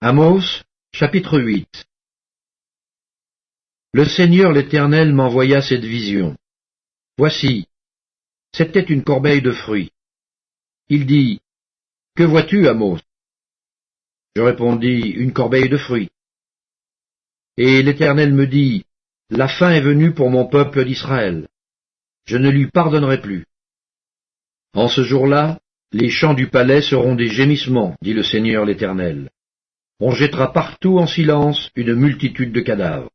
Amos, chapitre 8. Le Seigneur l'Éternel m'envoya cette vision. Voici, c'était une corbeille de fruits. Il dit, « Que vois-tu, Amos ?» Je répondis, « Une corbeille de fruits. » Et l'Éternel me dit, « La fin est venue pour mon peuple d'Israël. Je ne lui pardonnerai plus. » En ce jour-là, les champs du palais seront des gémissements, dit le Seigneur l'Éternel. On jettera partout en silence une multitude de cadavres.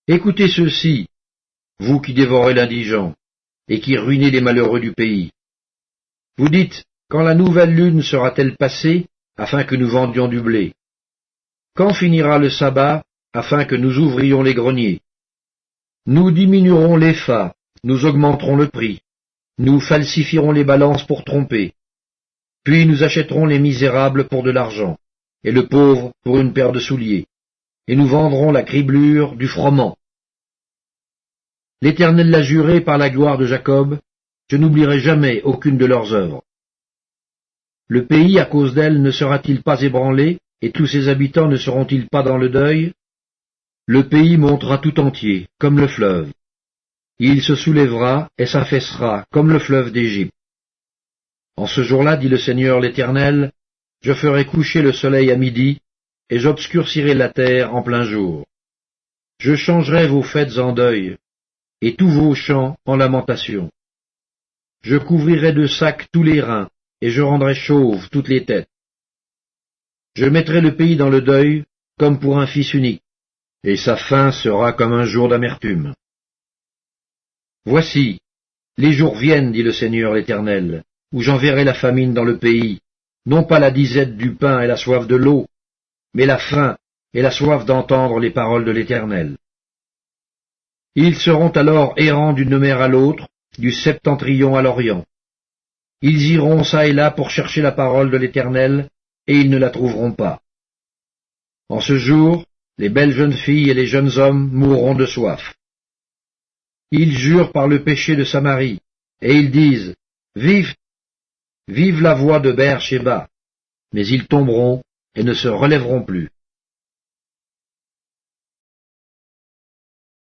Écoutez ceci, vous qui dévorez l'indigent, et qui ruinez les malheureux du pays. Vous dites, quand la nouvelle lune sera-t-elle passée, afin que nous vendions du blé? Quand finira le sabbat, afin que nous ouvrions les greniers? Nous diminuerons l'épha, nous augmenterons le prix, nous falsifierons les balances pour tromper, puis nous achèterons les misérables pour de l'argent, et le pauvre pour une paire de souliers, et nous vendrons la criblure du froment. L'Éternel l'a juré par la gloire de Jacob, je n'oublierai jamais aucune de leurs œuvres. Le pays, à cause d'elle, ne sera-t-il pas ébranlé, et tous ses habitants ne seront-ils pas dans le deuil? Le pays montera tout entier, comme le fleuve. Il se soulèvera et s'affaissera, comme le fleuve d'Égypte. En ce jour-là, dit le Seigneur l'Éternel, je ferai coucher le soleil à midi, et j'obscurcirai la terre en plein jour. Je changerai vos fêtes en deuil, et tous vos chants en lamentation. Je couvrirai de sacs tous les reins, et je rendrai chauves toutes les têtes. Je mettrai le pays dans le deuil, comme pour un fils unique, et sa fin sera comme un jour d'amertume. Voici, les jours viennent, dit le Seigneur l'Éternel, où j'enverrai la famine dans le pays, non pas la disette du pain et la soif de l'eau, mais la faim et la soif d'entendre les paroles de l'Éternel. Ils seront alors errants d'une mer à l'autre, du septentrion à l'orient. Ils iront çà et là pour chercher la parole de l'Éternel, et ils ne la trouveront pas. En ce jour, les belles jeunes filles et les jeunes hommes mourront de soif. Ils jurent par le péché de Samarie, et ils disent, Vive, vive la voix de Beer-Shéba, mais ils tomberont et ne se relèveront plus.